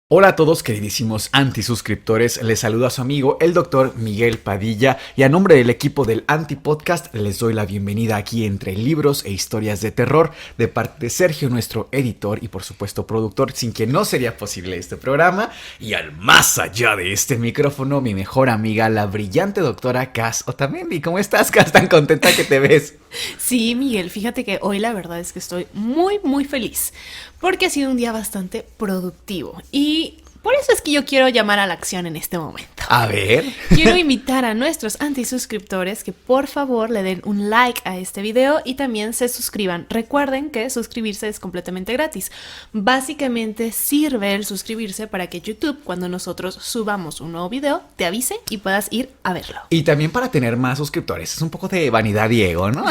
Hola a todos queridísimos antisuscriptores, les saluda a su amigo el doctor Miguel Padilla y a nombre del equipo del Antipodcast les doy la bienvenida aquí entre libros e historias de terror de parte de Sergio, nuestro editor y por supuesto productor, sin quien no sería posible este programa, y al más allá de este micrófono mi mejor amiga, la brillante doctora Cass Otamendi. ¿Cómo estás, Cass? Tan contenta que te ves. Sí, Miguel, fíjate que hoy la verdad es que estoy muy feliz porque ha sido un día bastante productivo y por eso es que yo quiero llamar a la acción en este momento. A ver. Quiero invitar a nuestros antisuscriptores que por favor le den un like a este video y también se suscriban. Recuerden que suscribirse es completamente gratis. Básicamente sirve el suscribirse para que YouTube, cuando nosotros subamos un nuevo video, te avise y puedas ir a verlo. Y también para tener más suscriptores. Es un poco de vanidad y ego, ¿no?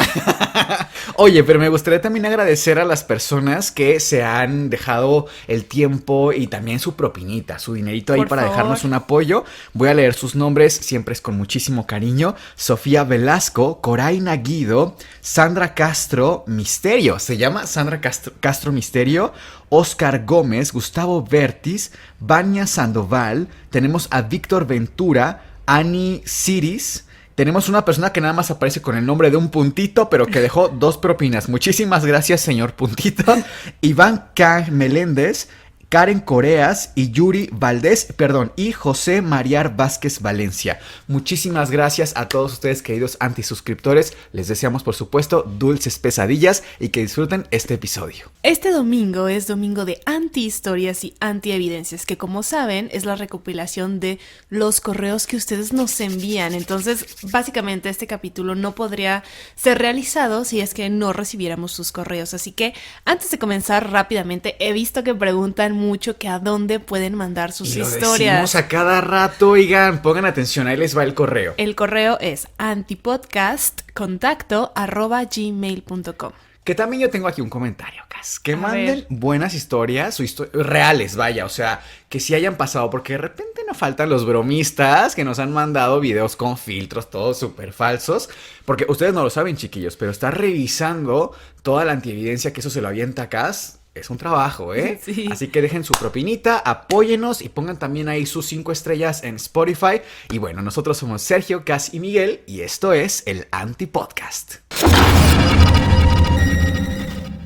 Oye, pero me gustaría también agradecer a las personas que se han dejado el tiempo y también su propinita, su dinerito ahí para dejarnos un apoyo. Voy a leer sus nombres, siempre es con muchísimo cariño. Sofía Velasco, Coraina Guido, Sandra Castro Misterio, se llama Sandra Castro Misterio, Oscar Gómez, Gustavo Vertis, Vania Sandoval, tenemos a Víctor Ventura, Ani Ciris. Tenemos una persona que nada más aparece con el nombre de un puntito, pero que dejó 2 propinas. Muchísimas gracias, señor puntito. Iván K. Meléndez, Karen Coreas y Yuri Valdés, y José Mariar Vázquez Valencia. Muchísimas gracias a todos ustedes, queridos antisuscriptores. Les deseamos, por supuesto, dulces pesadillas y que disfruten este episodio. Este domingo es domingo de antihistorias y antievidencias, que como saben es la recopilación de los correos que ustedes nos envían. Entonces, básicamente este capítulo no podría ser realizado si es que no recibiéramos sus correos. Así que, antes de comenzar rápidamente, he visto que preguntan mucho que a dónde pueden mandar sus historias. Lo decimos a cada rato, oigan, pongan atención, ahí les va el correo. El correo es antipodcast@gmail.com. Que también yo tengo aquí un comentario, Cass. Que manden buenas historias, reales, vaya, o sea, que sí hayan pasado, porque de repente no faltan los bromistas que nos han mandado videos con filtros, todos súper falsos, porque ustedes no lo saben, chiquillos, pero está revisando toda la antievidencia que eso se lo avienta a Cass. Es un trabajo, ¿eh? Sí. Así que dejen su propinita, apóyenos y pongan también ahí sus 5 estrellas en Spotify. Y bueno, nosotros somos Sergio, Cass y Miguel y esto es el Antipodcast.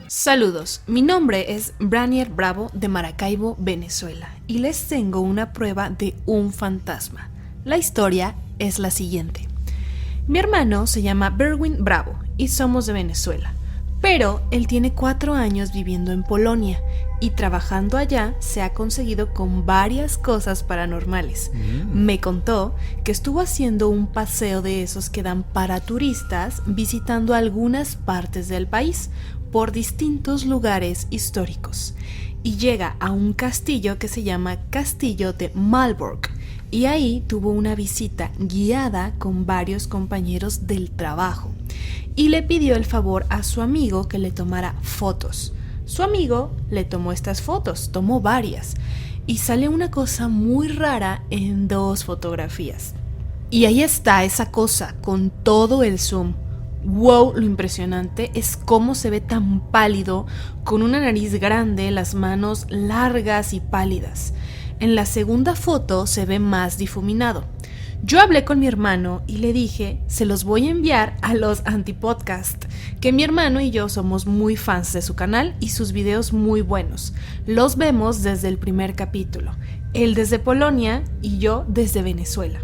Saludos, mi nombre es Branier Bravo de Maracaibo, Venezuela, y les tengo una prueba de un fantasma. La historia es la siguiente. Mi hermano se llama Berwin Bravo y somos de Venezuela. Pero él tiene 4 años viviendo en Polonia y trabajando allá se ha conseguido con varias cosas paranormales. Me contó que estuvo haciendo un paseo de esos que dan para turistas visitando algunas partes del país por distintos lugares históricos y llega a un castillo que se llama Castillo de Malbork y ahí tuvo una visita guiada con varios compañeros del trabajo. Y le pidió el favor a su amigo que le tomara fotos. Su amigo le tomó estas fotos, tomó varias, y sale una cosa muy rara en 2 fotografías. Y ahí está esa cosa con todo el zoom. Wow, lo impresionante es cómo se ve tan pálido, con una nariz grande, las manos largas y pálidas. En la segunda foto se ve más difuminado. Yo hablé con mi hermano y le dije, se los voy a enviar a los Antipodcast, que mi hermano y yo somos muy fans de su canal y sus videos muy buenos. Los vemos desde el primer capítulo, él desde Polonia y yo desde Venezuela.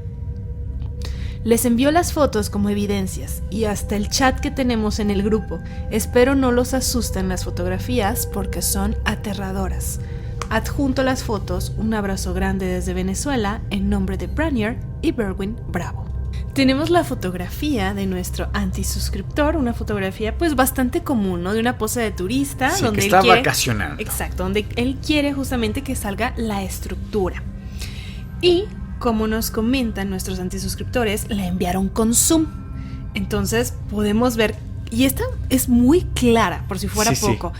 Les envió las fotos como evidencias y hasta el chat que tenemos en el grupo. Espero no los asusten las fotografías porque son aterradoras. Adjunto las fotos, un abrazo grande desde Venezuela en nombre de Branier y Berwin Bravo. Tenemos la fotografía de nuestro antisuscriptor, una fotografía pues bastante común, ¿no? De una pose de turista. Sí, donde que está vacacionando. Exacto, donde él quiere justamente que salga la estructura. Y como nos comentan nuestros antisuscriptores, la enviaron con zoom. Entonces podemos ver, y esta es muy clara, por si fuera poco.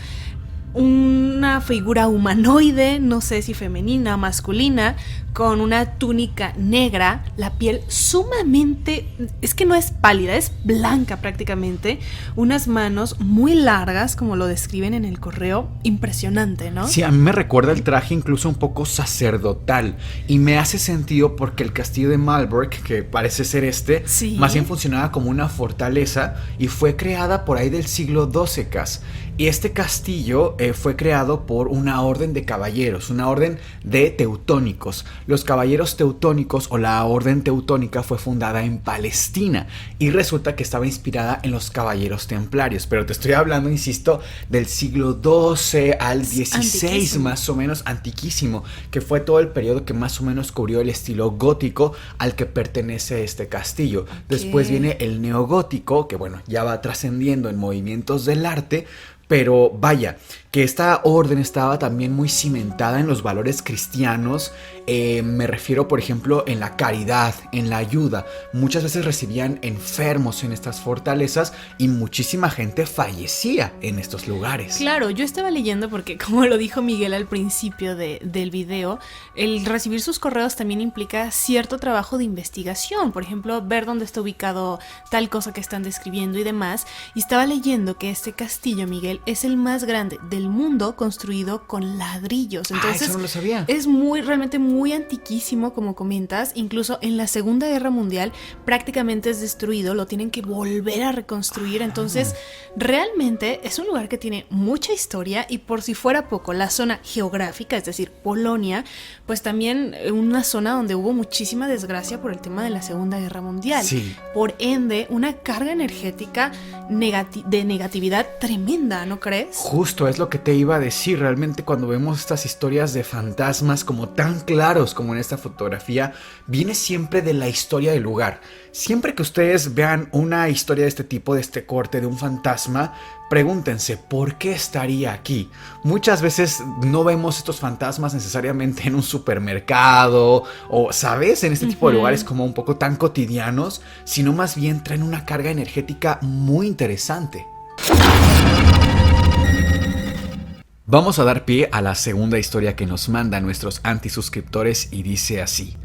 una figura humanoide, no sé si femenina o masculina, con una túnica negra, la piel sumamente, es que no es pálida, es blanca prácticamente, unas manos muy largas, como lo describen en el correo, impresionante, ¿no? Sí, a mí me recuerda el traje incluso un poco sacerdotal, y me hace sentido porque el castillo de Malbork, que parece ser sí, más bien funcionaba como una fortaleza y fue creada por ahí del siglo XII. Y este castillo fue creado por una orden de caballeros, una orden de teutónicos. Los caballeros teutónicos o la orden teutónica fue fundada en Palestina y resulta que estaba inspirada en los caballeros templarios. Pero te estoy hablando, insisto, del siglo XII al XVI, más o menos, antiquísimo, que fue todo el periodo que más o menos cubrió el estilo gótico al que pertenece este castillo. Okay. Después viene el neogótico, que bueno, ya va trascendiendo en movimientos del arte. Pero vaya, que esta orden estaba también muy cimentada en los valores cristianos. Me refiero, por ejemplo, en la caridad, en la ayuda. Muchas veces recibían enfermos en estas fortalezas y muchísima gente fallecía en estos lugares. Claro, yo estaba leyendo porque, como lo dijo Miguel al principio del video, el recibir sus correos también implica cierto trabajo de investigación. Por ejemplo, ver dónde está ubicado tal cosa que están describiendo y demás. Y estaba leyendo que este castillo, Miguel, es el más grande del mundo construido con ladrillos. Entonces, eso no lo sabía. Es realmente muy antiquísimo, como comentas. Incluso en la Segunda Guerra Mundial prácticamente es destruido, lo tienen que volver a reconstruir. Entonces, realmente es un lugar que tiene mucha historia y, por si fuera poco, la zona geográfica, es decir, Polonia, pues también una zona donde hubo muchísima desgracia por el tema de la Segunda Guerra Mundial. Sí. Por ende, una carga energética de negatividad tremenda, ¿no crees? Justo es lo que te iba a decir. Realmente cuando vemos estas historias de fantasmas como tan claros como en esta fotografía, viene siempre de la historia del lugar. Siempre que ustedes vean una historia de este tipo, de este corte, de un fantasma, pregúntense, ¿por qué estaría aquí? Muchas veces no vemos estos fantasmas necesariamente en un supermercado o, ¿sabes? En este tipo de lugares como un poco tan cotidianos, sino más bien traen una carga energética muy interesante. Vamos a dar pie a la segunda historia que nos mandan nuestros antisuscriptores y dice así.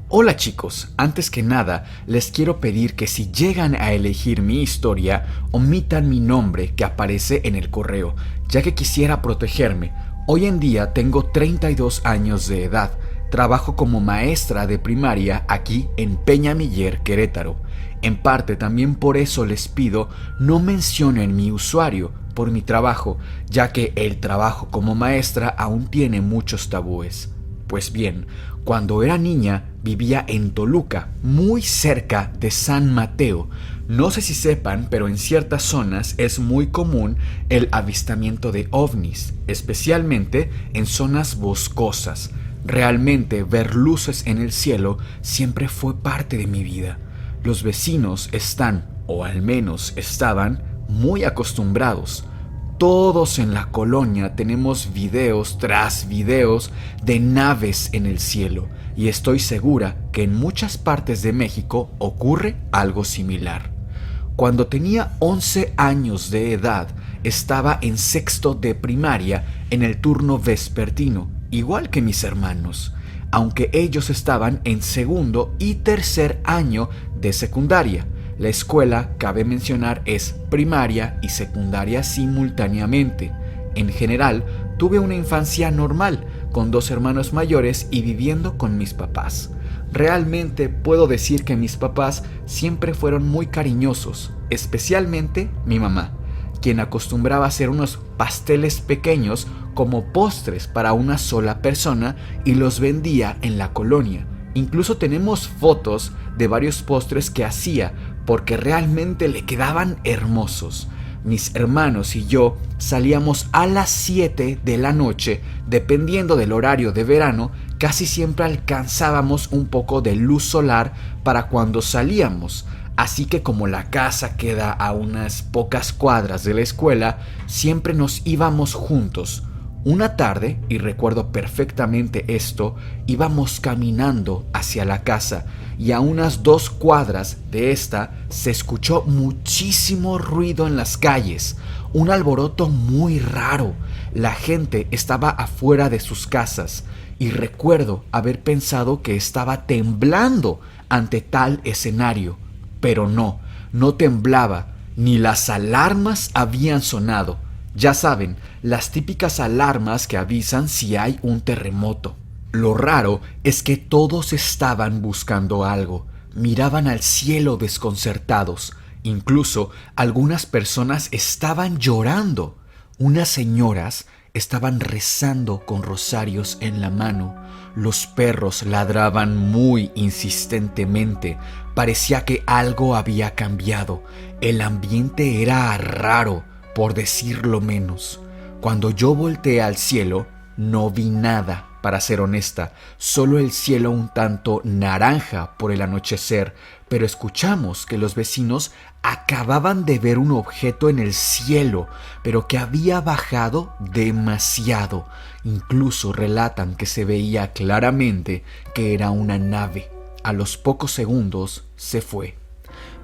Hola chicos, antes que nada les quiero pedir que si llegan a elegir mi historia, omitan mi nombre que aparece en el correo, ya que quisiera protegerme. Hoy en día tengo 32 años de edad, trabajo como maestra de primaria aquí en Peñamiller, Querétaro. En parte también por eso les pido no mencionen mi usuario por mi trabajo, ya que el trabajo como maestra aún tiene muchos tabúes. Pues bien, cuando era niña vivía en Toluca, muy cerca de San Mateo. No sé si sepan, pero en ciertas zonas es muy común el avistamiento de ovnis, especialmente en zonas boscosas. Realmente ver luces en el cielo siempre fue parte de mi vida. Los vecinos están, o al menos estaban, muy acostumbrados. Todos en la colonia tenemos videos tras videos de naves en el cielo y estoy segura que en muchas partes de México ocurre algo similar. Cuando tenía 11 años de edad, estaba en sexto de primaria en el turno vespertino, igual que mis hermanos, aunque ellos estaban en segundo y tercer año de secundaria. La escuela, cabe mencionar, es primaria y secundaria simultáneamente. En general, tuve una infancia normal, con 2 hermanos mayores y viviendo con mis papás. Realmente puedo decir que mis papás siempre fueron muy cariñosos, especialmente mi mamá, quien acostumbraba a hacer unos pasteles pequeños como postres para una sola persona y los vendía en la colonia. Incluso tenemos fotos de varios postres que hacía porque realmente le quedaban hermosos. Mis hermanos y yo salíamos a las 7 de la noche, dependiendo del horario de verano, casi siempre alcanzábamos un poco de luz solar para cuando salíamos. Así que como la casa queda a unas pocas cuadras de la escuela, siempre nos íbamos juntos. Una tarde, y recuerdo perfectamente esto, íbamos caminando hacia la casa y a unas 2 cuadras de esta se escuchó muchísimo ruido en las calles, un alboroto muy raro. La gente estaba afuera de sus casas y recuerdo haber pensado que estaba temblando ante tal escenario, pero no temblaba, ni las alarmas habían sonado. Ya saben, las típicas alarmas que avisan si hay un terremoto. Lo raro es que todos estaban buscando algo, miraban al cielo desconcertados, incluso algunas personas estaban llorando. Unas señoras estaban rezando con rosarios en la mano. Los perros ladraban muy insistentemente. Parecía que algo había cambiado. El ambiente era raro, por decirlo menos. Cuando yo volteé al cielo, no vi nada, para ser honesta, solo el cielo un tanto naranja por el anochecer, pero escuchamos que los vecinos acababan de ver un objeto en el cielo, pero que había bajado demasiado. Incluso relatan que se veía claramente que era una nave. A los pocos segundos se fue.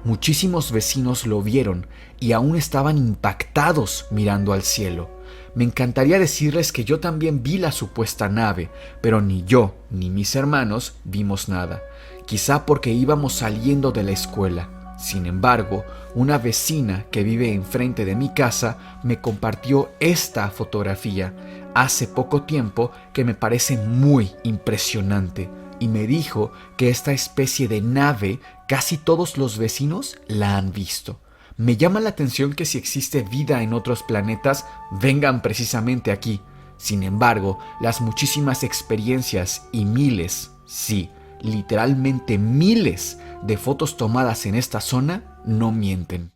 Muchísimos vecinos lo vieron y aún estaban impactados mirando al cielo. Me encantaría decirles que yo también vi la supuesta nave, pero ni yo ni mis hermanos vimos nada, quizá porque íbamos saliendo de la escuela. Sin embargo, una vecina que vive enfrente de mi casa me compartió esta fotografía hace poco tiempo que me parece muy impresionante y me dijo que esta especie de nave casi todos los vecinos la han visto. Me llama la atención que si existe vida en otros planetas, vengan precisamente aquí. Sin embargo, las muchísimas experiencias y miles, sí, literalmente miles de fotos tomadas en esta zona no mienten.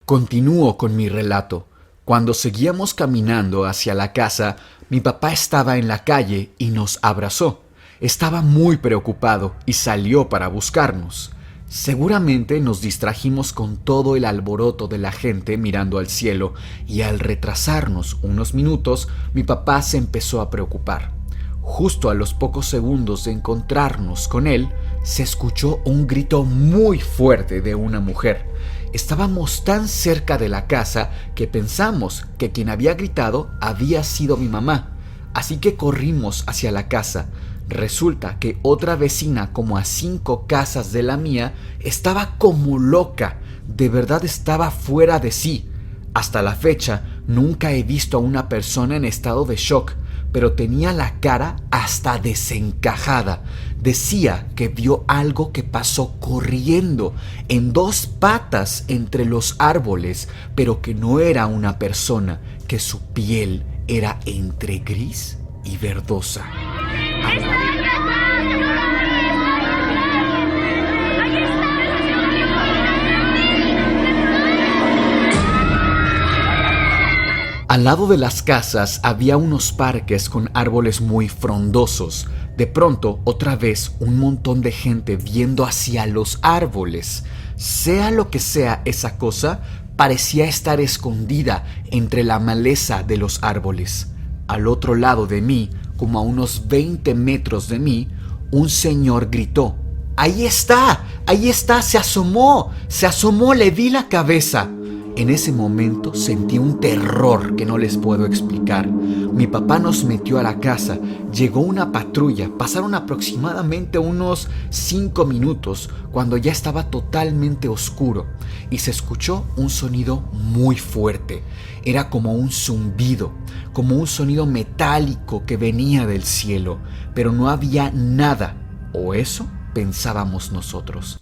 Continúo con mi relato. Cuando seguíamos caminando hacia la casa, mi papá estaba en la calle y nos abrazó. Estaba muy preocupado y salió para buscarnos. Seguramente nos distrajimos con todo el alboroto de la gente mirando al cielo y al retrasarnos unos minutos, mi papá se empezó a preocupar. Justo a los pocos segundos de encontrarnos con él, se escuchó un grito muy fuerte de una mujer. Estábamos tan cerca de la casa que pensamos que quien había gritado había sido mi mamá. Así que corrimos hacia la casa. Resulta que otra vecina, como a 5 casas de la mía, estaba como loca. De verdad estaba fuera de sí. Hasta la fecha nunca he visto a una persona en estado de shock, pero tenía la cara hasta desencajada. Decía que vio algo que pasó corriendo en 2 patas entre los árboles, pero que no era una persona, que su piel era entre gris y verdosa. Al lado de las casas había unos parques con árboles muy frondosos. De pronto, otra vez, un montón de gente viendo hacia los árboles. Sea lo que sea esa cosa, parecía estar escondida entre la maleza de los árboles. Al otro lado de mí, como a unos 20 metros de mí, un señor gritó: ¡Ahí está! ¡Ahí está! ¡Se asomó! ¡Le vi la cabeza! En ese momento sentí un terror que no les puedo explicar. Mi papá nos metió a la casa, llegó una patrulla, pasaron aproximadamente unos 5 minutos cuando ya estaba totalmente oscuro y se escuchó un sonido muy fuerte. Era como un zumbido, como un sonido metálico que venía del cielo, pero no había nada, o eso pensábamos nosotros.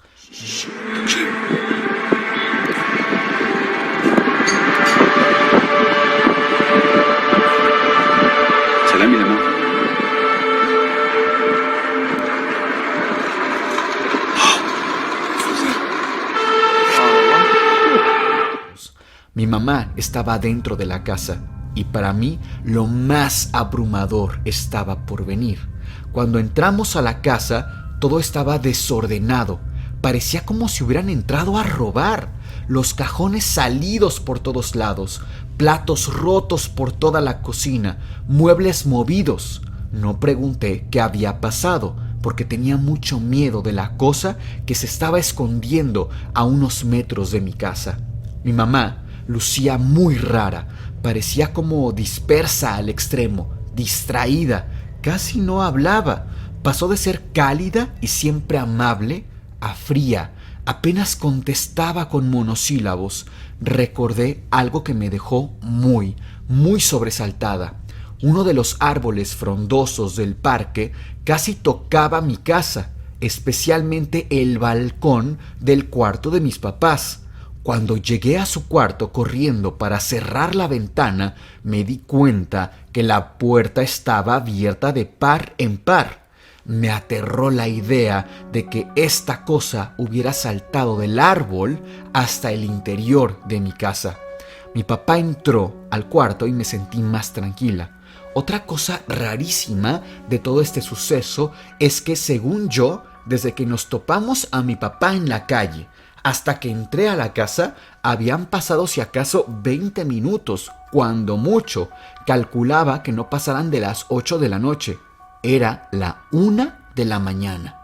Mi mamá estaba dentro de la casa y para mí lo más abrumador estaba por venir. Cuando entramos a la casa, todo estaba desordenado. Parecía como si hubieran entrado a robar. Los cajones salidos por todos lados, platos rotos por toda la cocina, muebles movidos. No pregunté qué había pasado, porque tenía mucho miedo de la cosa que se estaba escondiendo a unos metros de mi casa. Mi mamá lucía muy rara, parecía como dispersa al extremo, distraída, casi no hablaba. Pasó de ser cálida y siempre amable a fría, apenas contestaba con monosílabos. Recordé algo que me dejó muy sobresaltada. Uno de los árboles frondosos del parque casi tocaba mi casa, especialmente el balcón del cuarto de mis papás. Cuando llegué a su cuarto corriendo para cerrar la ventana, me di cuenta que la puerta estaba abierta de par en par. Me aterró la idea de que esta cosa hubiera saltado del árbol hasta el interior de mi casa. Mi papá entró al cuarto y me sentí más tranquila. Otra cosa rarísima de todo este suceso es que, según yo, desde que nos topamos a mi papá en la calle hasta que entré a la casa, habían pasado si acaso 20 minutos, cuando mucho. Calculaba que no pasaran de las 8 de la noche. Era la 1 de la mañana.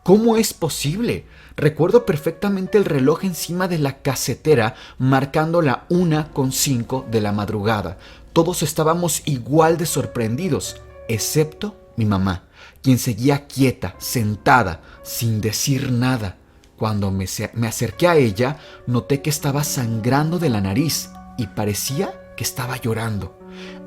¿Cómo es posible? Recuerdo perfectamente el reloj encima de la casetera marcando la 1:05 de la madrugada. Todos estábamos igual de sorprendidos, excepto mi mamá, quien seguía quieta, sentada, sin decir nada. Cuando me acerqué a ella, noté que estaba sangrando de la nariz y parecía que estaba llorando.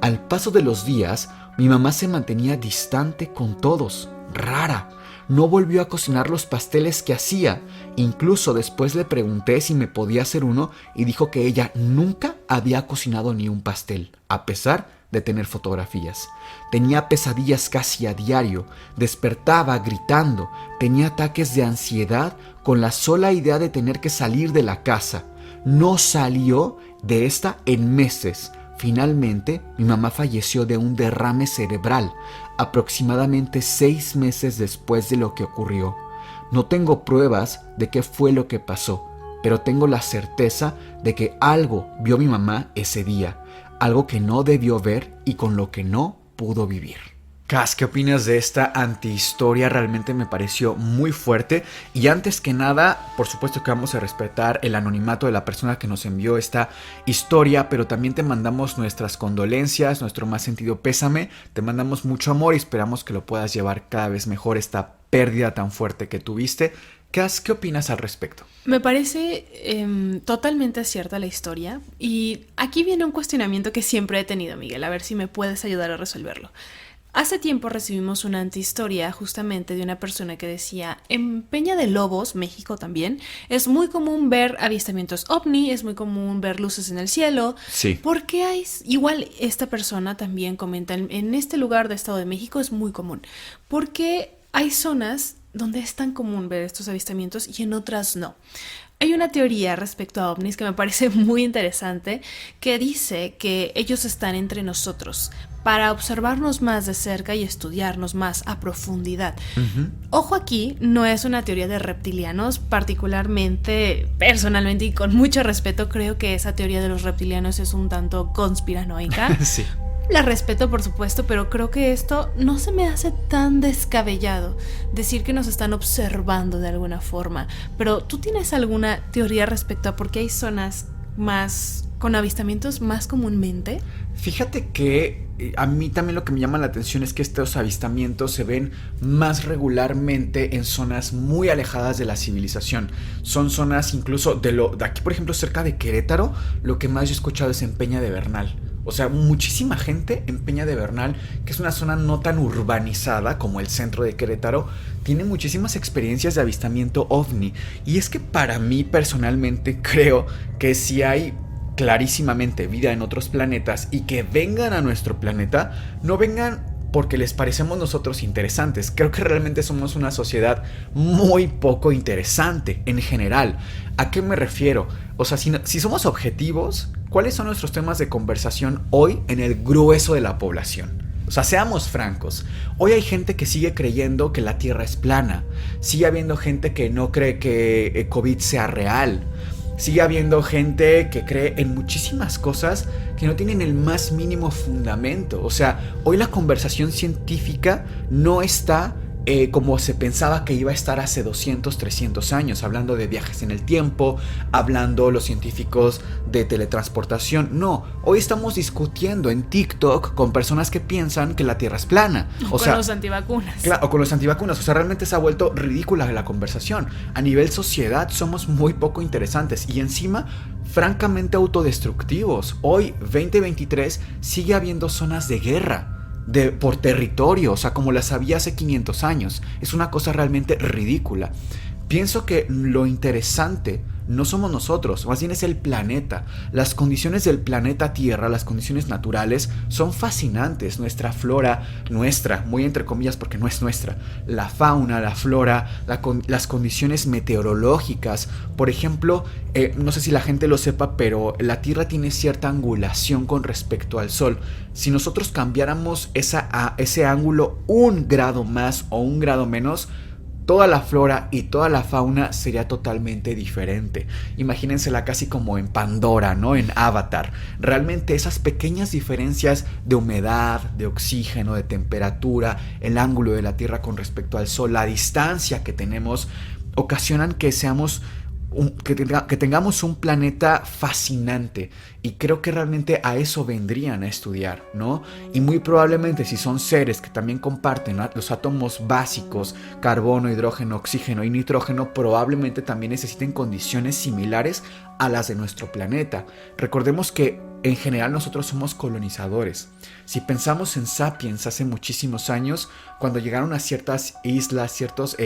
Al paso de los días, mi mamá se mantenía distante con todos, rara. No volvió a cocinar los pasteles que hacía. Incluso después le pregunté si me podía hacer uno y dijo que ella nunca había cocinado ni un pastel, a pesar de tener fotografías. Tenía pesadillas casi a diario, despertaba gritando, tenía ataques de ansiedad con la sola idea de tener que salir de la casa. No salió de esta en meses. Finalmente, mi mamá falleció de un derrame cerebral, aproximadamente 6 meses después de lo que ocurrió. No tengo pruebas de qué fue lo que pasó, pero tengo la certeza de que algo vio mi mamá ese día, algo que no debió ver y con lo que no pudo vivir. Cas, ¿qué opinas de esta antihistoria? Realmente me pareció muy fuerte. Y antes que nada, por supuesto que vamos a respetar el anonimato de la persona que nos envió esta historia, pero también te mandamos nuestras condolencias, nuestro más sentido pésame. Te mandamos mucho amor y esperamos que lo puedas llevar cada vez mejor, esta pérdida tan fuerte que tuviste. Cas, ¿qué opinas al respecto? Me parece totalmente cierta la historia. Y aquí viene un cuestionamiento que siempre he tenido, Miguel. A ver si me puedes ayudar a resolverlo. Hace tiempo recibimos una antihistoria justamente de una persona que decía: en Peña de Lobos, México también, es muy común ver avistamientos ovni, es muy común ver luces en el cielo. Sí. ¿Por qué hay? Igual esta persona también comenta, en este lugar de Estado de México es muy común. ¿Por qué hay zonas donde es tan común ver estos avistamientos y en otras no? Hay una teoría respecto a ovnis que me parece muy interesante, que dice que ellos están entre nosotros para observarnos más de cerca y estudiarnos más a profundidad. Uh-huh. Ojo, aquí no es una teoría de reptilianos. Particularmente, personalmente y con mucho respeto, creo que esa teoría de los reptilianos es un tanto conspiranoica. Sí. La respeto, por supuesto, pero creo que esto no se me hace tan descabellado, decir que nos están observando de alguna forma. Pero ¿tú tienes alguna teoría respecto a por qué hay zonas más con avistamientos más comúnmente? Fíjate que a mí también lo que me llama la atención es que estos avistamientos se ven más regularmente en zonas muy alejadas de la civilización. Son zonas incluso de aquí, por ejemplo, cerca de Querétaro, lo que más yo he escuchado es en Peña de Bernal. O sea, muchísima gente en Peña de Bernal, que es una zona no tan urbanizada como el centro de Querétaro, tiene muchísimas experiencias de avistamiento ovni. Y es que para mí personalmente creo que si hay clarísimamente vida en otros planetas y que vengan a nuestro planeta, no vengan porque les parecemos nosotros interesantes. Creo que realmente somos una sociedad muy poco interesante en general. ¿A qué me refiero? O sea, si somos objetivos, ¿cuáles son nuestros temas de conversación hoy en el grueso de la población? O sea, seamos francos. Hoy hay gente que sigue creyendo que la Tierra es plana. Sigue habiendo gente que no cree que COVID sea real. Sigue habiendo gente que cree en muchísimas cosas que no tienen el más mínimo fundamento. O sea, hoy la conversación científica no está como se pensaba que iba a estar hace 200, 300 años, hablando de viajes en el tiempo, hablando los científicos de teletransportación. No, hoy estamos discutiendo en TikTok con personas que piensan que la Tierra es plana. O con los antivacunas. Claro, o con los antivacunas. O sea, realmente se ha vuelto ridícula la conversación. A nivel sociedad somos muy poco interesantes y encima francamente autodestructivos. Hoy, 2023, sigue habiendo zonas de guerra. Por territorio, o sea, como las había hace 500 años. Es una cosa realmente ridícula. Pienso que lo interesante no somos nosotros, más bien es el planeta. Las condiciones del planeta Tierra, las condiciones naturales, son fascinantes. Nuestra flora, muy entre comillas porque no es nuestra, la fauna, la flora, las condiciones meteorológicas. Por ejemplo, no sé si la gente lo sepa, pero la Tierra tiene cierta angulación con respecto al Sol. Si nosotros cambiáramos ese ángulo 1 grado más o 1 grado menos, toda la flora y toda la fauna sería totalmente diferente. Imagínensela casi como en Pandora, ¿no? En Avatar. Realmente esas pequeñas diferencias de humedad, de oxígeno, de temperatura, el ángulo de la Tierra con respecto al Sol, la distancia que tenemos, ocasionan que seamos que tengamos un planeta fascinante, y creo que realmente a eso vendrían a estudiar, ¿no? Y muy probablemente si son seres que también comparten los átomos básicos, carbono, hidrógeno, oxígeno y nitrógeno, probablemente también necesiten condiciones similares a las de nuestro planeta. Recordemos que en general nosotros somos colonizadores. Si pensamos en Sapiens hace muchísimos años, cuando llegaron a ciertas islas, ciertos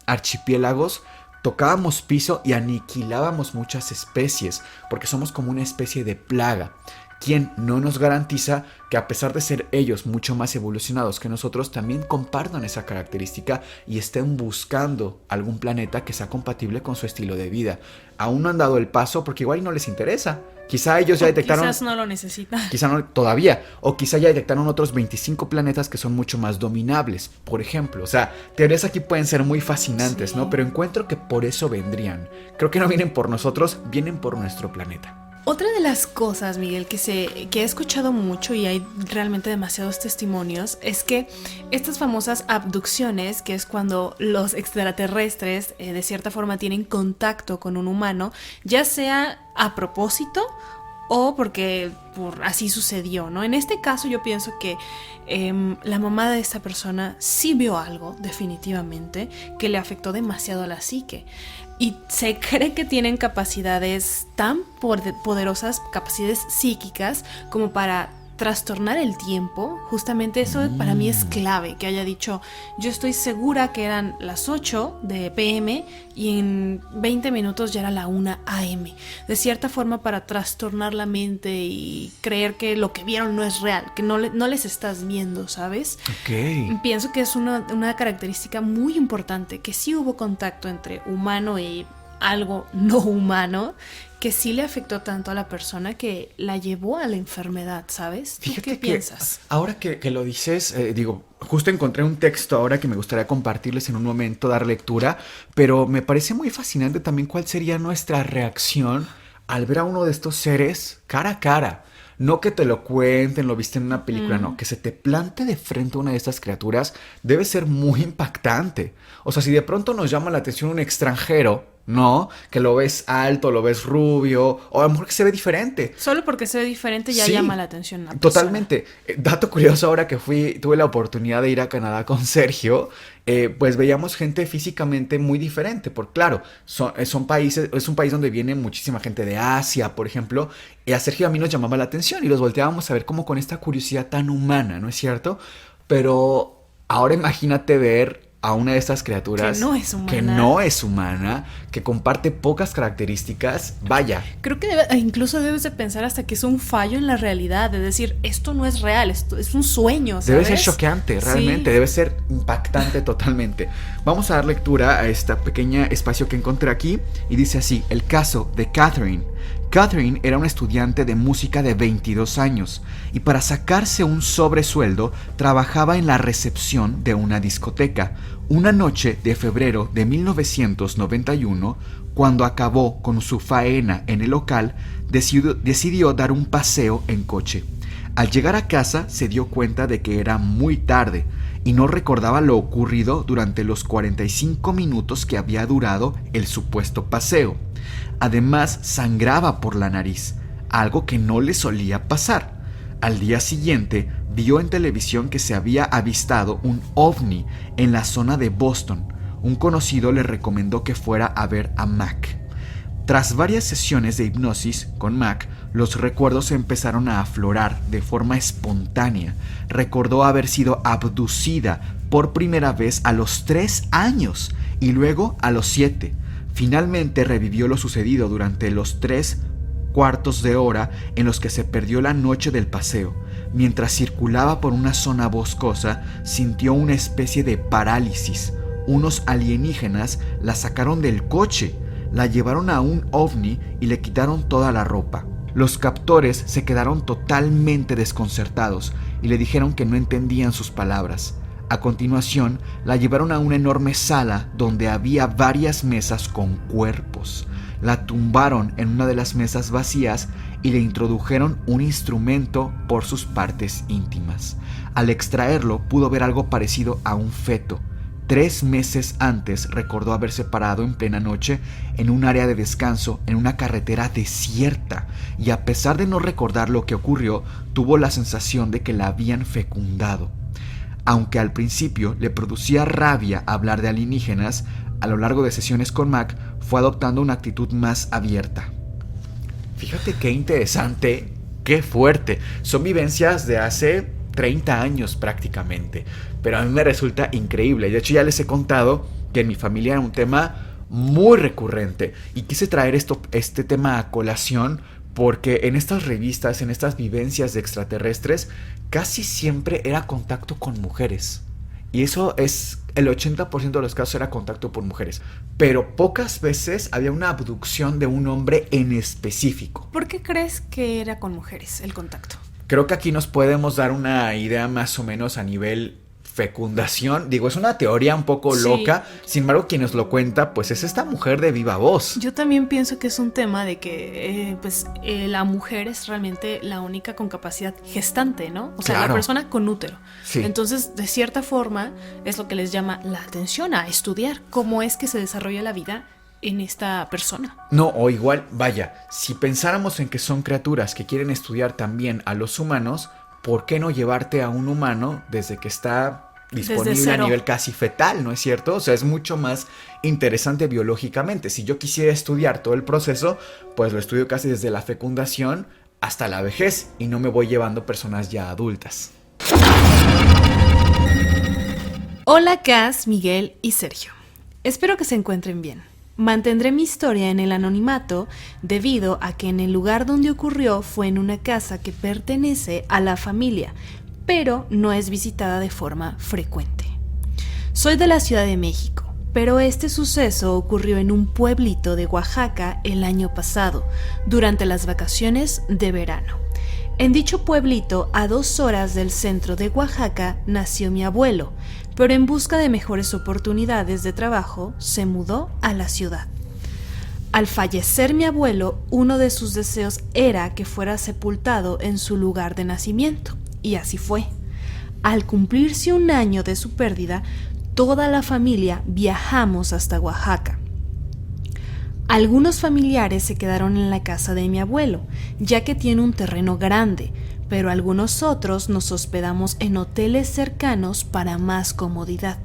archipiélagos, tocábamos piso y aniquilábamos muchas especies, porque somos como una especie de plaga. ¿Quién no nos garantiza que a pesar de ser ellos mucho más evolucionados que nosotros, también compartan esa característica y estén buscando algún planeta que sea compatible con su estilo de vida? Aún no han dado el paso porque igual no les interesa. Quizá ellos ya detectaron... Quizás no lo necesitan. Quizá no todavía. O quizá ya detectaron otros 25 planetas que son mucho más dominables, por ejemplo. O sea, teorías aquí pueden ser muy fascinantes, sí, ¿no? Pero encuentro que por eso vendrían. Creo que no vienen por nosotros, vienen por nuestro planeta. Otra de las cosas, Miguel, que he escuchado mucho y hay realmente demasiados testimonios, es que estas famosas abducciones, que es cuando los extraterrestres de cierta forma tienen contacto con un humano, ya sea a propósito o porque así sucedió, ¿no? En este caso yo pienso que la mamá de esta persona sí vio algo, definitivamente, que le afectó demasiado a la psique. Y se cree que tienen capacidades tan poderosas, capacidades psíquicas, como para trastornar el tiempo. Justamente eso para mí es clave, que haya dicho, yo estoy segura que eran las 8 de PM y en 20 minutos ya era la 1 AM. De cierta forma, para trastornar la mente y creer que lo que vieron no es real, que no les estás viendo, ¿sabes? Okay. Pienso que es una característica muy importante, que sí hubo contacto entre humano y algo no humano, que sí le afectó tanto a la persona que la llevó a la enfermedad, ¿sabes? ¿Tú qué piensas? Ahora que lo dices, justo encontré un texto ahora que me gustaría compartirles en un momento, dar lectura, pero me parece muy fascinante también cuál sería nuestra reacción al ver a uno de estos seres cara a cara. No que te lo cuenten, lo viste en una película, no, que se te plante de frente a una de estas criaturas debe ser muy impactante. O sea, si de pronto nos llama la atención un extranjero, ¿no? Que lo ves alto, lo ves rubio, o a lo mejor que se ve diferente. Solo porque se ve diferente ya sí, llama la atención a una totalmente. Dato curioso, ahora que tuve la oportunidad de ir a Canadá con Sergio, pues veíamos gente físicamente muy diferente, porque claro, es un país donde viene muchísima gente de Asia, por ejemplo, y a Sergio y a mí nos llamaba la atención y los volteábamos a ver como con esta curiosidad tan humana, ¿no es cierto? Pero ahora imagínate ver a una de estas criaturas que no es humana, que comparte pocas características, vaya. Creo que incluso debes de pensar hasta que es un fallo en la realidad, de decir, esto no es real, esto es un sueño, ¿sabes? Debe ser choqueante, realmente, sí. Debe ser impactante totalmente. Vamos a dar lectura a este pequeño espacio que encontré aquí, y dice así: el caso de Catherine. Catherine era una estudiante de música de 22 años y para sacarse un sobresueldo trabajaba en la recepción de una discoteca. Una noche de febrero de 1991, cuando acabó con su faena en el local, decidió dar un paseo en coche. Al llegar a casa se dio cuenta de que era muy tarde y no recordaba lo ocurrido durante los 45 minutos que había durado el supuesto paseo. Además, sangraba por la nariz, algo que no le solía pasar. Al día siguiente, vio en televisión que se había avistado un ovni en la zona de Boston. Un conocido le recomendó que fuera a ver a Mac. Tras varias sesiones de hipnosis con Mac, los recuerdos empezaron a aflorar de forma espontánea. Recordó haber sido abducida por primera vez a los 3 años y luego a los 7. Finalmente revivió lo sucedido durante los 3/4 de hora en los que se perdió la noche del paseo. Mientras circulaba por una zona boscosa, sintió una especie de parálisis. Unos alienígenas la sacaron del coche, la llevaron a un ovni y le quitaron toda la ropa. Los captores se quedaron totalmente desconcertados y le dijeron que no entendían sus palabras. A continuación, la llevaron a una enorme sala donde había varias mesas con cuerpos. La tumbaron en una de las mesas vacías y le introdujeron un instrumento por sus partes íntimas. Al extraerlo, pudo ver algo parecido a un feto. 3 meses antes recordó haberse parado en plena noche en un área de descanso en una carretera desierta y a pesar de no recordar lo que ocurrió, tuvo la sensación de que la habían fecundado. Aunque al principio le producía rabia hablar de alienígenas, a lo largo de sesiones con Mac fue adoptando una actitud más abierta. Fíjate qué interesante, qué fuerte. Son vivencias de hace 30 años prácticamente, pero a mí me resulta increíble. De hecho, ya les he contado que en mi familia era un tema muy recurrente y quise traer este tema a colación porque en estas revistas, en estas vivencias de extraterrestres, casi siempre era contacto con mujeres. Y eso es, el 80% de los casos era contacto por mujeres. Pero pocas veces había una abducción de un hombre en específico. ¿Por qué crees que era con mujeres el contacto? Creo que aquí nos podemos dar una idea más o menos a nivel fecundación. Digo, es una teoría un poco loca. Sin embargo, quien nos lo cuenta, pues es esta mujer de viva voz. Yo también pienso que es un tema de que la mujer es realmente la única con capacidad gestante, ¿no? O sea, claro, la persona con útero. Sí. Entonces, de cierta forma, es lo que les llama la atención a estudiar cómo es que se desarrolla la vida en esta persona. No, o igual, vaya, si pensáramos en que son criaturas que quieren estudiar también a los humanos, ¿por qué no llevarte a un humano desde que está disponible a nivel casi fetal, ¿no es cierto? O sea, es mucho más interesante biológicamente. Si yo quisiera estudiar todo el proceso, pues lo estudio casi desde la fecundación hasta la vejez y no me voy llevando personas ya adultas. Hola, Cas, Miguel y Sergio. Espero que se encuentren bien. Mantendré mi historia en el anonimato debido a que en el lugar donde ocurrió fue en una casa que pertenece a la familia, pero no es visitada de forma frecuente. Soy de la Ciudad de México, pero este suceso ocurrió en un pueblito de Oaxaca el año pasado, durante las vacaciones de verano. En dicho pueblito, a 2 horas del centro de Oaxaca, nació mi abuelo, pero en busca de mejores oportunidades de trabajo, se mudó a la ciudad. Al fallecer mi abuelo, uno de sus deseos era que fuera sepultado en su lugar de nacimiento, y así fue. Al cumplirse 1 año de su pérdida, toda la familia viajamos hasta Oaxaca. Algunos familiares se quedaron en la casa de mi abuelo, ya que tiene un terreno grande, pero algunos otros nos hospedamos en hoteles cercanos para más comodidad.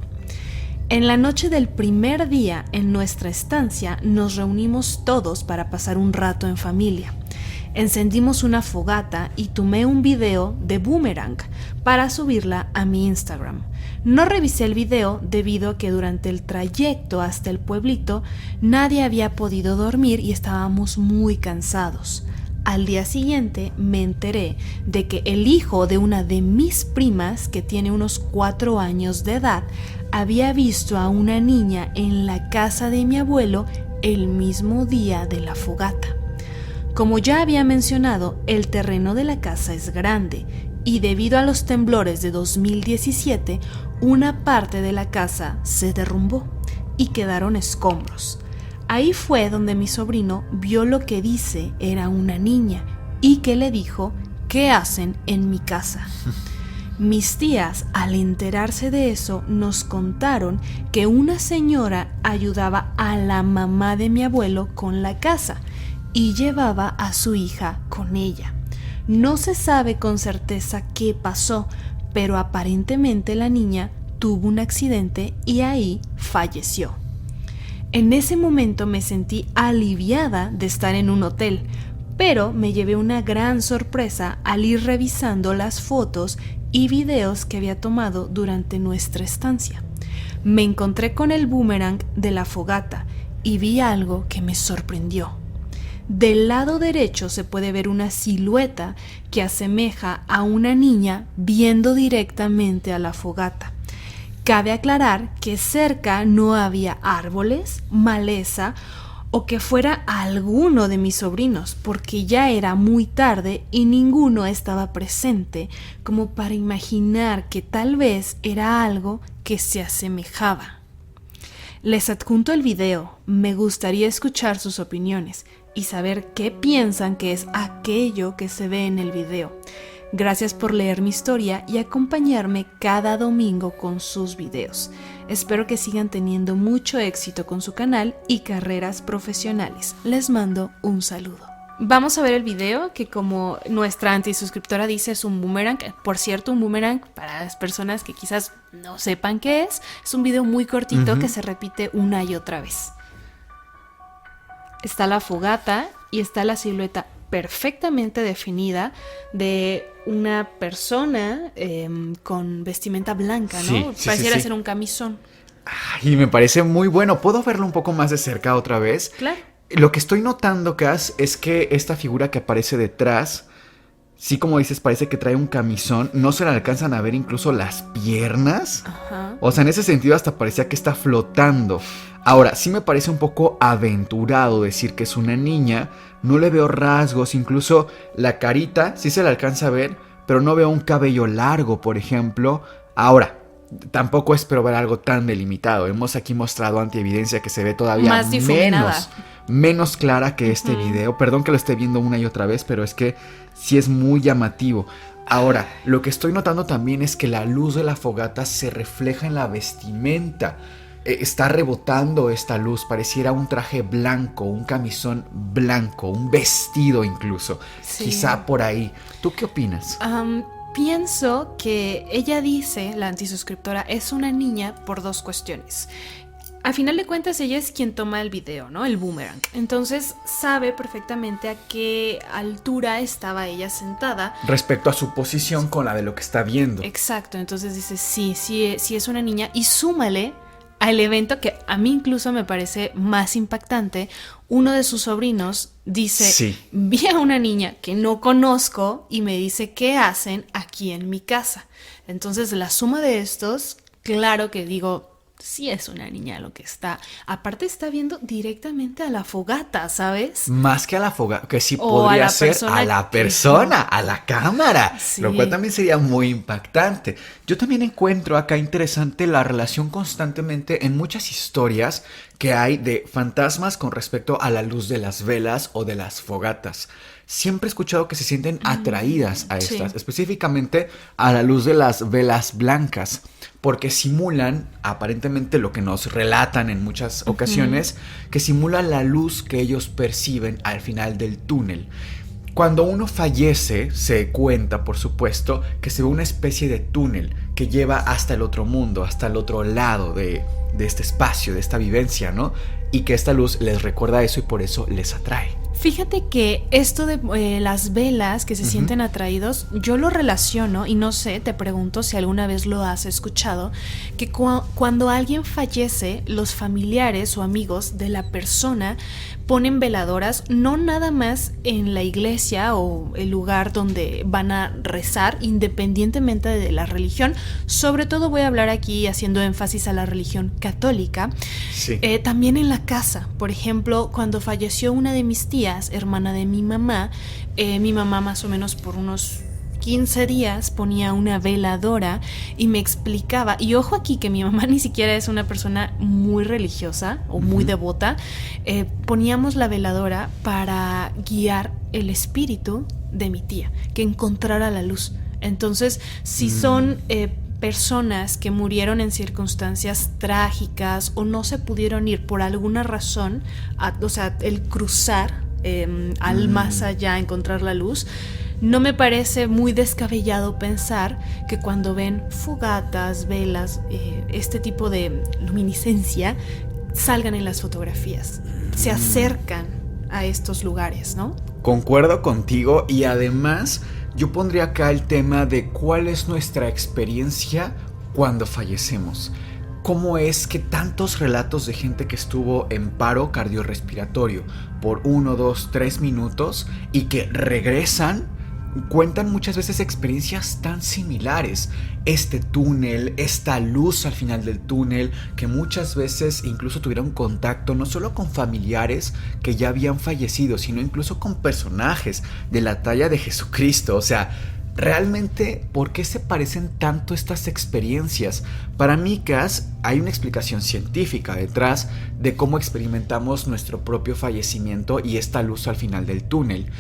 En la noche del primer día en nuestra estancia nos reunimos todos para pasar un rato en familia. Encendimos una fogata y tomé un video de Boomerang para subirla a mi Instagram. No revisé el video debido a que durante el trayecto hasta el pueblito nadie había podido dormir y estábamos muy cansados. Al día siguiente me enteré de que el hijo de una de mis primas, que tiene unos 4 años de edad, había visto a una niña en la casa de mi abuelo el mismo día de la fogata. Como ya había mencionado, el terreno de la casa es grande y debido a los temblores de 2017, una parte de la casa se derrumbó y quedaron escombros. Ahí fue donde mi sobrino vio lo que dice era una niña y que le dijo: ¿qué hacen en mi casa? Mis tías, al enterarse de eso, nos contaron que una señora ayudaba a la mamá de mi abuelo con la casa y llevaba a su hija con ella. No se sabe con certeza qué pasó, pero aparentemente la niña tuvo un accidente y ahí falleció. En ese momento me sentí aliviada de estar en un hotel, pero me llevé una gran sorpresa al ir revisando las fotos y videos que había tomado durante nuestra estancia. Me encontré con el boomerang de la fogata y vi algo que me sorprendió. Del lado derecho se puede ver una silueta que asemeja a una niña viendo directamente a la fogata. Cabe aclarar que cerca no había árboles, maleza o que fuera alguno de mis sobrinos, porque ya era muy tarde y ninguno estaba presente como para imaginar que tal vez era algo que se asemejaba. Les adjunto el video, me gustaría escuchar sus opiniones y saber qué piensan que es aquello que se ve en el video. Gracias por leer mi historia y acompañarme cada domingo con sus videos. Espero que sigan teniendo mucho éxito con su canal y carreras profesionales. Les mando un saludo. Vamos a ver el video que, como nuestra antisuscriptora dice, es un boomerang. Por cierto, un boomerang, para las personas que quizás no sepan qué es un video muy cortito que se repite una y otra vez. Está la fogata y está la silueta perfectamente definida de una persona con vestimenta blanca, ¿no? Pareciera ser un camisón. Y me parece muy bueno. ¿Puedo verlo un poco más de cerca otra vez? Claro. Lo que estoy notando, Cass, es que esta figura que aparece detrás, sí, como dices, parece que trae un camisón. No se le alcanzan a ver incluso las piernas. Ajá. O sea, en ese sentido hasta parecía que está flotando. Ahora, sí me parece un poco aventurado decir que es una niña. No le veo rasgos, incluso la carita sí se le alcanza a ver, pero no veo un cabello largo, por ejemplo. Ahora, tampoco espero ver algo tan delimitado. Hemos aquí mostrado antievidencia que se ve todavía más menos clara que este video. Perdón que lo esté viendo una y otra vez, pero es que sí es muy llamativo. Ahora, lo que estoy notando también es que la luz de la fogata se refleja en la vestimenta. Está rebotando esta luz, pareciera un traje blanco, un camisón blanco, un vestido incluso. Sí. Quizá por ahí. ¿Tú qué opinas? Pienso que ella dice, la antisuscriptora, es una niña por dos cuestiones. A final de cuentas, ella es quien toma el video, ¿no? El boomerang. Entonces, sabe perfectamente a qué altura estaba ella sentada. Respecto a su posición con la de lo que está viendo. Exacto. Entonces dice, sí es una niña. Y súmale al evento que a mí incluso me parece más impactante. Uno de sus sobrinos dice, vi a una niña que no conozco y me dice qué hacen aquí en mi casa. Entonces la suma de estos, claro que digo, sí es una niña lo que está. Aparte está viendo directamente a la fogata, ¿sabes? Más que a la fogata, que sí podría ser a la persona, a la cámara. Sí. Lo cual también sería muy impactante. Yo también encuentro acá interesante la relación constantemente en muchas historias que hay de fantasmas con respecto a la luz de las velas o de las fogatas. Siempre he escuchado que se sienten atraídas a estas, específicamente a la luz de las velas blancas, porque simulan, aparentemente lo que nos relatan en muchas ocasiones, que simulan la luz que ellos perciben al final del túnel. Cuando uno fallece, se cuenta, por supuesto, que se ve una especie de túnel que lleva hasta el otro mundo, hasta el otro lado de este espacio, de esta vivencia, ¿no? Y que esta luz les recuerda eso y por eso les atrae. Fíjate que esto de las velas que se sienten atraídos, yo lo relaciono, y no sé, te pregunto si alguna vez lo has escuchado, que cuando alguien fallece, los familiares o amigos de la persona ponen veladoras, no nada más en la iglesia o el lugar donde van a rezar, independientemente de la religión. Sobre todo voy a hablar aquí haciendo énfasis a la religión católica. Sí. También en la casa, por ejemplo, cuando falleció una de mis tías, hermana de mi mamá más o menos por unos 15 días ponía una veladora y me explicaba, y ojo aquí que mi mamá ni siquiera es una persona muy religiosa o muy devota, poníamos la veladora para guiar el espíritu de mi tía, que encontrara la luz. Entonces, si son personas que murieron en circunstancias trágicas o no se pudieron ir por alguna razón, o sea, el cruzar al más allá, encontrar la luz, no me parece muy descabellado pensar que cuando ven fogatas, velas, este tipo de luminiscencia, salgan en las fotografías, se acercan a estos lugares, ¿no? Concuerdo contigo, y además yo pondría acá el tema de cuál es nuestra experiencia cuando fallecemos. ¿Cómo es que tantos relatos de gente que estuvo en paro cardiorrespiratorio por 1, 2, 3 minutos y que regresan cuentan muchas veces experiencias tan similares? Este túnel, esta luz al final del túnel, que muchas veces incluso tuvieron contacto no solo con familiares que ya habían fallecido, sino incluso con personajes de la talla de Jesucristo. O sea, realmente, ¿por qué se parecen tanto estas experiencias? Para mí, Cass, hay una explicación científica detrás de cómo experimentamos nuestro propio fallecimiento y esta luz al final del túnel.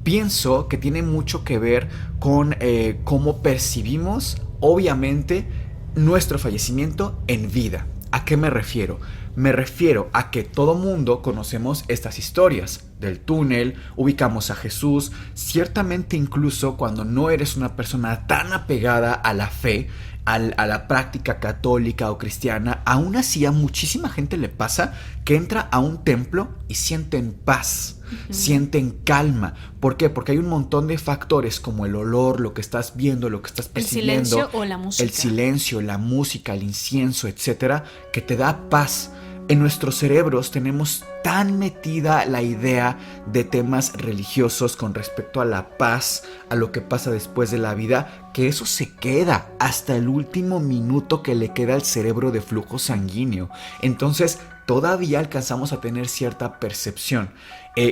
Pienso que tiene mucho que ver con cómo percibimos, obviamente, nuestro fallecimiento en vida. ¿A qué me refiero? Me refiero a que todo mundo conocemos estas historias del túnel, ubicamos a Jesús. Ciertamente, incluso cuando no eres una persona tan apegada a la fe, a la práctica católica o cristiana, aún así a muchísima gente le pasa que entra a un templo y sienten paz, sienten calma. ¿Por qué? Porque hay un montón de factores como el olor, lo que estás viendo, lo que estás percibiendo, el silencio o la música, el silencio, la música, el incienso, etcétera, que te da paz. En nuestros cerebros tenemos tan metida la idea de temas religiosos con respecto a la paz, a lo que pasa después de la vida, que eso se queda hasta el último minuto que le queda al cerebro de flujo sanguíneo. Entonces, todavía alcanzamos a tener cierta percepción.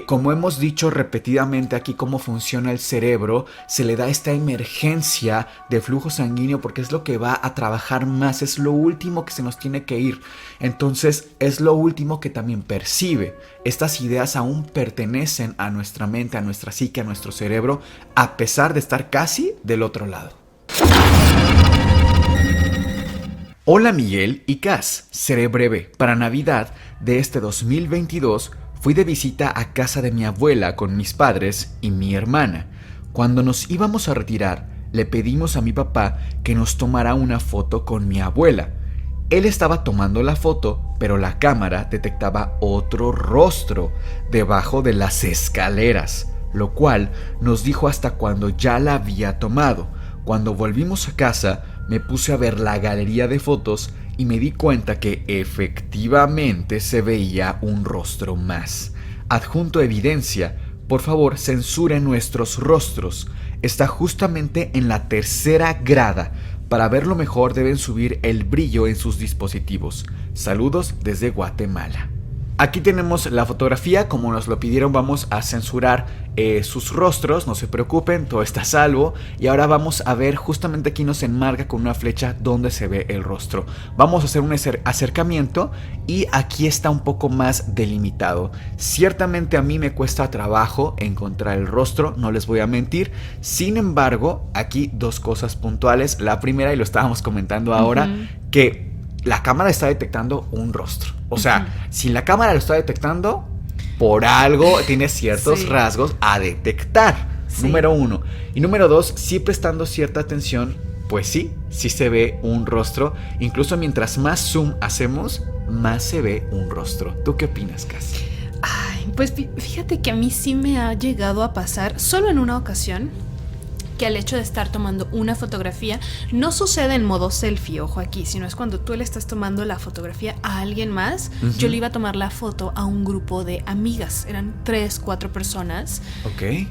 Como hemos dicho repetidamente aquí cómo funciona el cerebro, se le da esta emergencia de flujo sanguíneo porque es lo que va a trabajar más, es lo último que se nos tiene que ir. Entonces es lo último que también percibe. Estas ideas aún pertenecen a nuestra mente, a nuestra psique, a nuestro cerebro, a pesar de estar casi del otro lado. Hola Miguel y Cass, seré breve. Para Navidad de este 2022 fui de visita a casa de mi abuela con mis padres y mi hermana. Cuando nos íbamos a retirar, le pedimos a mi papá que nos tomara una foto con mi abuela. Él estaba tomando la foto, pero la cámara detectaba otro rostro debajo de las escaleras, lo cual nos dijo hasta cuando ya la había tomado. Cuando volvimos a casa, me puse a ver la galería de fotos y me di cuenta que efectivamente se veía un rostro más. Adjunto evidencia. Por favor, censuren nuestros rostros. Está justamente en la tercera grada. Para verlo mejor deben subir el brillo en sus dispositivos. Saludos desde Guatemala. Aquí tenemos la fotografía, como nos lo pidieron vamos a censurar sus rostros, no se preocupen, todo está a salvo. Y ahora vamos a ver, justamente aquí nos enmarca con una flecha donde se ve el rostro. Vamos a hacer un acercamiento y aquí está un poco más delimitado. Ciertamente a mí me cuesta trabajo encontrar el rostro, no les voy a mentir. Sin embargo, aquí dos cosas puntuales. La primera, y lo estábamos comentando ahora, que la cámara está detectando un rostro. O sea, si la cámara lo está detectando, por algo tiene ciertos rasgos a detectar. Número uno. Y número dos, sí prestando cierta atención, pues sí se ve un rostro. Incluso mientras más zoom hacemos, más se ve un rostro. ¿Tú qué opinas, Cass? Ay, pues fíjate que a mí sí me ha llegado a pasar, solo en una ocasión, que al hecho de estar tomando una fotografía no sucede en modo selfie, ojo aquí, sino es cuando tú le estás tomando la fotografía a alguien más. Yo le iba a tomar la foto a un grupo de amigas, eran 3, 4 personas.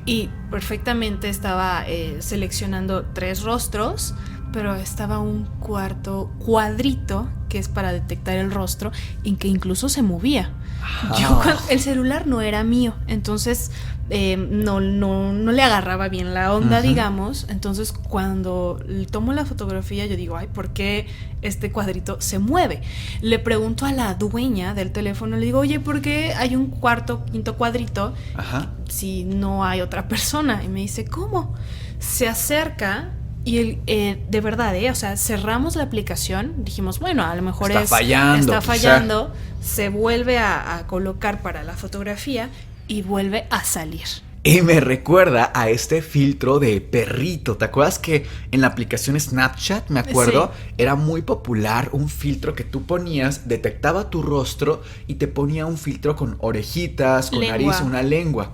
Y perfectamente estaba seleccionando 3 rostros, pero estaba un cuarto cuadrito que es para detectar el rostro, en que incluso se movía. El celular no era mío, entonces no le agarraba bien la onda, digamos. Entonces cuando tomo la fotografía yo digo, ay, ¿por qué este cuadrito se mueve? Le pregunto a la dueña del teléfono, le digo, oye, ¿por qué hay un quinto cuadrito si no hay otra persona? Y me dice, ¿cómo? Se acerca Y de verdad, o sea, cerramos la aplicación, dijimos, bueno, a lo mejor está fallando, se vuelve a colocar para la fotografía y vuelve a salir. Y me recuerda a este filtro de perrito. ¿Te acuerdas que en la aplicación Snapchat, me acuerdo, sí, era muy popular un filtro que tú ponías, detectaba tu rostro y te ponía un filtro con orejitas, con nariz, una lengua?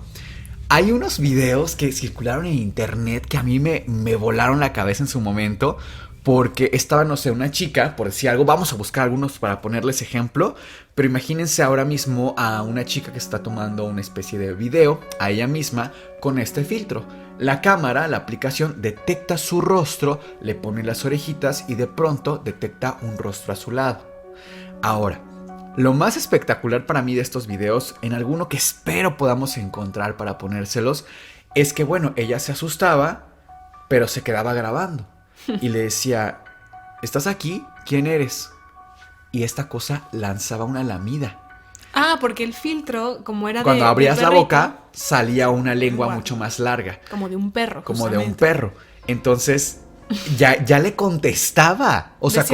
Hay unos videos que circularon en internet que a mí me volaron la cabeza en su momento, porque estaba, no sé, una chica, por decir algo, vamos a buscar algunos para ponerles ejemplo, pero imagínense ahora mismo a una chica que está tomando una especie de video a ella misma con este filtro. La cámara, la aplicación, detecta su rostro, le pone las orejitas y de pronto detecta un rostro a su lado. Ahora, lo más espectacular para mí de estos videos, en alguno que espero podamos encontrar para ponérselos, es que bueno, ella se asustaba, pero se quedaba grabando. Y le decía, ¿estás aquí? ¿Quién eres? Y esta cosa lanzaba una lamida. Ah, porque el filtro, como era Cuando abrías de la boca, salía una lengua mucho más larga. Como de un perro, como de un perro. Entonces, ya le contestaba. O sea,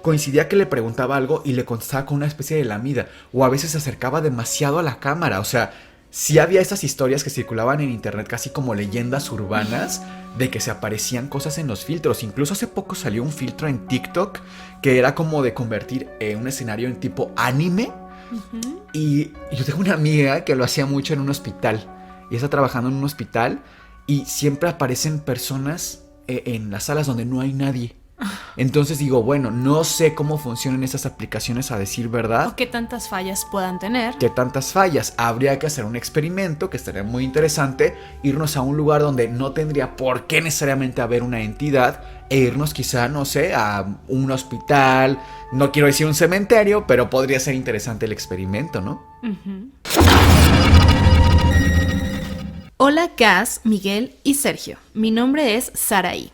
coincidía que le preguntaba algo y le contestaba con una especie de lamida. O a veces se acercaba demasiado a la cámara. O sea, sí había estas historias que circulaban en internet casi como leyendas urbanas de que se aparecían cosas en los filtros. Incluso hace poco salió un filtro en TikTok que era como de convertir un escenario en tipo anime. Uh-huh. Y yo tengo una amiga que lo hacía mucho en un hospital. Y está trabajando en un hospital y siempre aparecen personas en las salas donde no hay nadie. Entonces digo, bueno, no sé cómo funcionan esas aplicaciones a decir verdad. O qué tantas fallas puedan tener. ¿Qué tantas fallas? Habría que hacer un experimento que estaría muy interesante, irnos a un lugar donde no tendría por qué necesariamente haber una entidad e irnos quizá, no sé, a un hospital, no quiero decir un cementerio, pero podría ser interesante el experimento, ¿no? Uh-huh. Hola Gas, Miguel y Sergio, mi nombre es Saraí.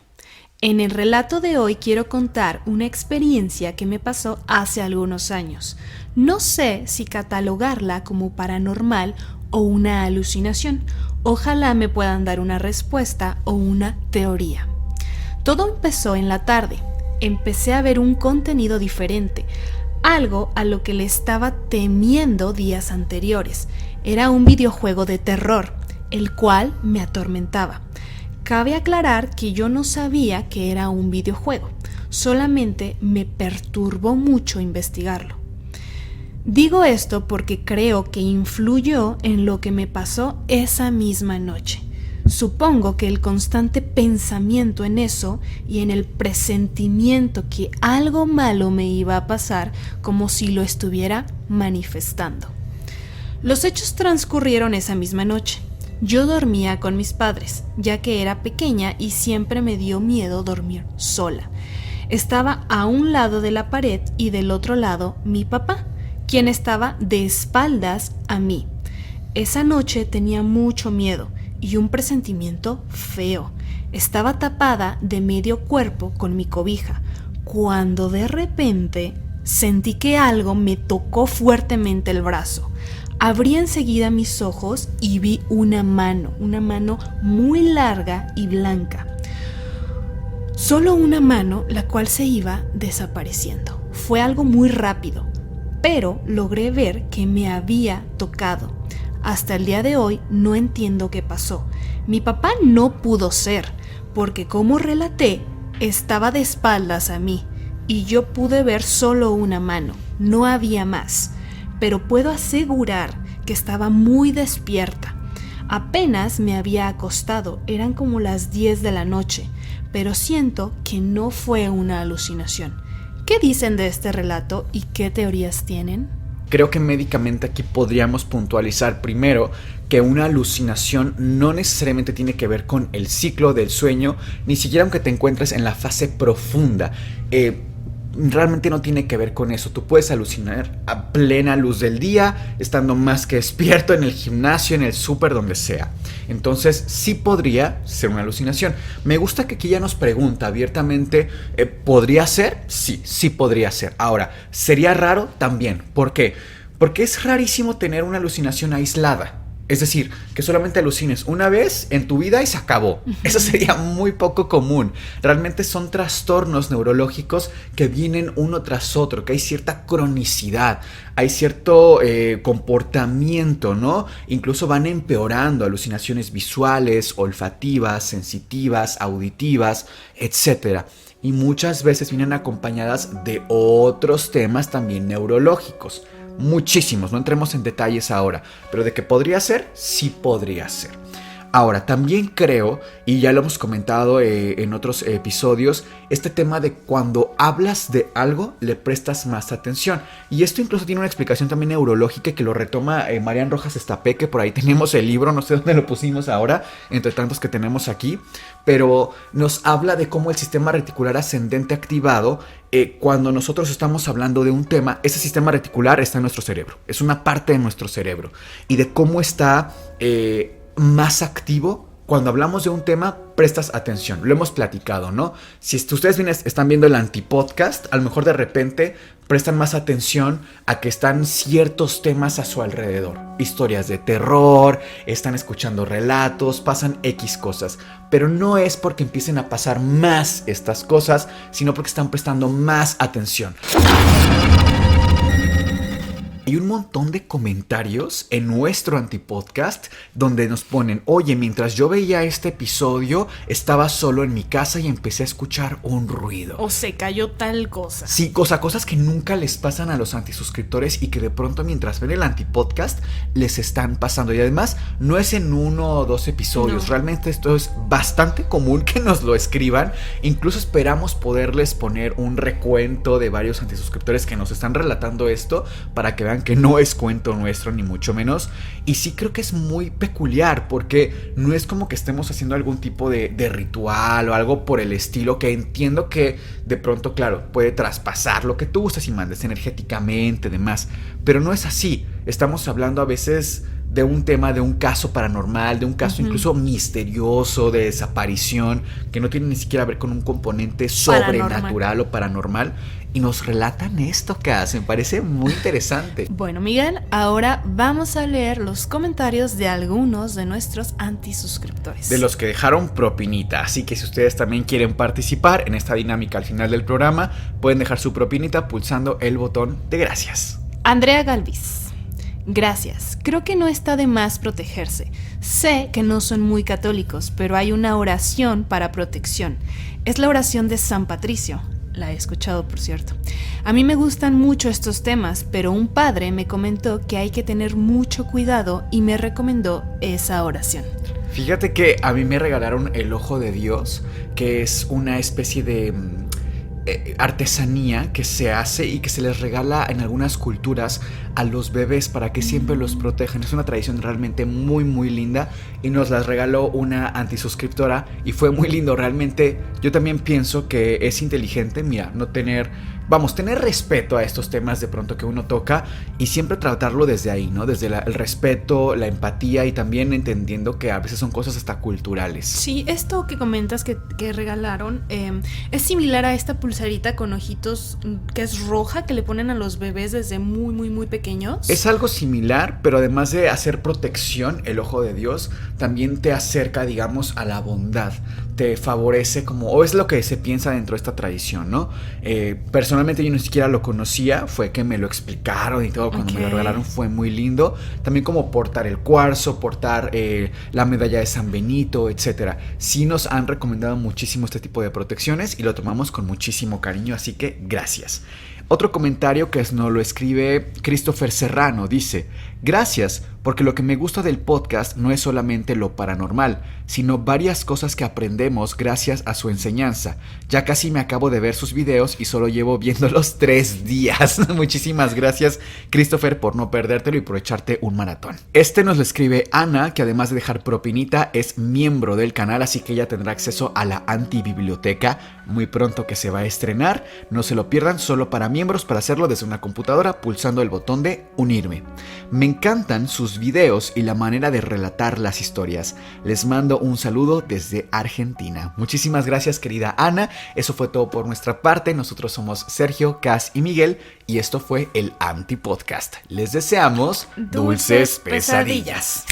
En el relato de hoy quiero contar una experiencia que me pasó hace algunos años. No sé si catalogarla como paranormal o una alucinación. Ojalá me puedan dar una respuesta o una teoría. Todo empezó en la tarde. Empecé a ver un contenido diferente, algo a lo que le estaba temiendo días anteriores. Era un videojuego de terror, el cual me atormentaba. Cabe aclarar que yo no sabía que era un videojuego, solamente me perturbó mucho investigarlo. Digo esto porque creo que influyó en lo que me pasó esa misma noche. Supongo que el constante pensamiento en eso y en el presentimiento que algo malo me iba a pasar como si lo estuviera manifestando. Los hechos transcurrieron esa misma noche. Yo dormía con mis padres, ya que era pequeña y siempre me dio miedo dormir sola. Estaba a un lado de la pared y del otro lado mi papá, quien estaba de espaldas a mí. Esa noche tenía mucho miedo y un presentimiento feo. Estaba tapada de medio cuerpo con mi cobija, cuando de repente sentí que algo me tocó fuertemente el brazo. Abrí enseguida mis ojos y vi una mano muy larga y blanca. Solo una mano, la cual se iba desapareciendo. Fue algo muy rápido, pero logré ver que me había tocado. Hasta el día de hoy no entiendo qué pasó. Mi papá no pudo ser, porque como relaté, estaba de espaldas a mí y yo pude ver solo una mano, no había más. Pero puedo asegurar que estaba muy despierta. Apenas me había acostado, eran como las 10 de la noche, pero siento que no fue una alucinación. ¿Qué dicen de este relato y qué teorías tienen? Creo que médicamente aquí podríamos puntualizar primero que una alucinación no necesariamente tiene que ver con el ciclo del sueño, ni siquiera aunque te encuentres en la fase profunda. Realmente no tiene que ver con eso. Tú puedes alucinar a plena luz del día, estando más que despierto en el gimnasio, en el súper, donde sea. Entonces sí podría ser una alucinación. Me gusta que aquí ya nos pregunta abiertamente, ¿podría ser? Sí podría ser. Ahora, ¿sería raro? También. ¿Por qué? Porque es rarísimo tener una alucinación aislada. Es decir, que solamente alucines una vez en tu vida y se acabó. Eso sería muy poco común. Realmente son trastornos neurológicos que vienen uno tras otro, que hay cierta cronicidad, hay cierto comportamiento, ¿no? Incluso van empeorando, alucinaciones visuales, olfativas, sensitivas, auditivas, etcétera. Y muchas veces vienen acompañadas de otros temas también neurológicos. Muchísimos, no entremos en detalles ahora, pero de que podría ser, sí podría ser. Ahora, también creo, y ya lo hemos comentado en otros episodios, este tema de cuando hablas de algo, le prestas más atención. Y esto incluso tiene una explicación también neurológica que lo retoma Marian Rojas Estapé, que por ahí tenemos el libro, no sé dónde lo pusimos ahora, entre tantos que tenemos aquí, pero nos habla de cómo el sistema reticular ascendente activado, cuando nosotros estamos hablando de un tema, ese sistema reticular está en nuestro cerebro, es una parte de nuestro cerebro, y de cómo está más activo. Cuando hablamos de un tema, prestas atención. Lo hemos platicado, ¿no? Si ustedes están viendo el antipodcast, a lo mejor de repente prestan más atención a que están ciertos temas a su alrededor. Historias de terror, están escuchando relatos, pasan X cosas. Pero no es porque empiecen a pasar más estas cosas, sino porque están prestando más atención. Hay un montón de comentarios en nuestro antipodcast donde nos ponen: oye, mientras yo veía este episodio, estaba solo en mi casa y empecé a escuchar un ruido. O se cayó tal cosa. Sí, cosas que nunca les pasan a los antisuscriptores y que de pronto mientras ven el antipodcast les están pasando. Y además no es en 1 o 2 episodios, no. Realmente esto es bastante común que nos lo escriban. Incluso esperamos poderles poner un recuento de varios antisuscriptores que nos están relatando esto para que vean que no es cuento nuestro ni mucho menos. Y sí creo que es muy peculiar porque no es como que estemos haciendo algún tipo de ritual o algo por el estilo, que entiendo que de pronto, claro, puede traspasar lo que tú gustas y mandes energéticamente, demás, pero no es así. Estamos hablando a veces de un tema, de un caso paranormal, de un caso incluso misterioso, de desaparición, que no tiene ni siquiera que ver con un componente sobrenatural o paranormal, y nos relatan esto que hacen. Parece muy interesante. Bueno, Miguel, ahora vamos a leer los comentarios de algunos de nuestros antisuscriptores. De los que dejaron propinita, así que si ustedes también quieren participar en esta dinámica al final del programa, pueden dejar su propinita pulsando el botón de gracias. Andrea Galvis: gracias, creo que no está de más protegerse. Sé que no son muy católicos, pero hay una oración para protección. Es la oración de San Patricio. La he escuchado, por cierto. A mí me gustan mucho estos temas, pero un padre me comentó que hay que tener mucho cuidado y me recomendó esa oración. Fíjate que a mí me regalaron el ojo de Dios, que es una especie de artesanía que se hace y que se les regala en algunas culturas a los bebés para que siempre los protejan. Es una tradición realmente muy muy linda y nos las regaló una antisuscriptora y fue muy lindo. Realmente yo también pienso que es inteligente, mira, tener respeto a estos temas de pronto que uno toca y siempre tratarlo desde ahí, ¿no? Desde el respeto, la empatía y también entendiendo que a veces son cosas hasta culturales. Sí, esto que comentas que regalaron es similar a esta pulserita con ojitos que es roja, que le ponen a los bebés desde muy muy muy pequeños. Es algo similar, pero además de hacer protección, el ojo de Dios también te acerca, digamos, a la bondad. Te favorece o es lo que se piensa dentro de esta tradición, ¿no? Personalmente yo ni siquiera lo conocía, fue que me lo explicaron y todo, cuando me lo regalaron fue muy lindo. También como portar el cuarzo, portar la medalla de San Benito, etcétera. Sí nos han recomendado muchísimo este tipo de protecciones y lo tomamos con muchísimo cariño, así que gracias. Otro comentario que nos lo escribe Christopher Serrano, dice: gracias, porque lo que me gusta del podcast no es solamente lo paranormal, sino varias cosas que aprendemos gracias a su enseñanza. Ya casi me acabo de ver sus videos y solo llevo viéndolos 3 días. Muchísimas gracias, Christopher, por no perdértelo y por echarte un maratón. Este nos lo escribe Ana, que además de dejar propinita, es miembro del canal, así que ella tendrá acceso a la antibiblioteca muy pronto, que se va a estrenar. No se lo pierdan, solo para miembros, para hacerlo desde una computadora pulsando el botón de unirme. Me encantan sus videos y la manera de relatar las historias. Les mando un saludo desde Argentina. Muchísimas gracias, querida Ana. Eso fue todo por nuestra parte. Nosotros somos Sergio, Cas y Miguel y esto fue el Antipodcast. Les deseamos dulces pesadillas.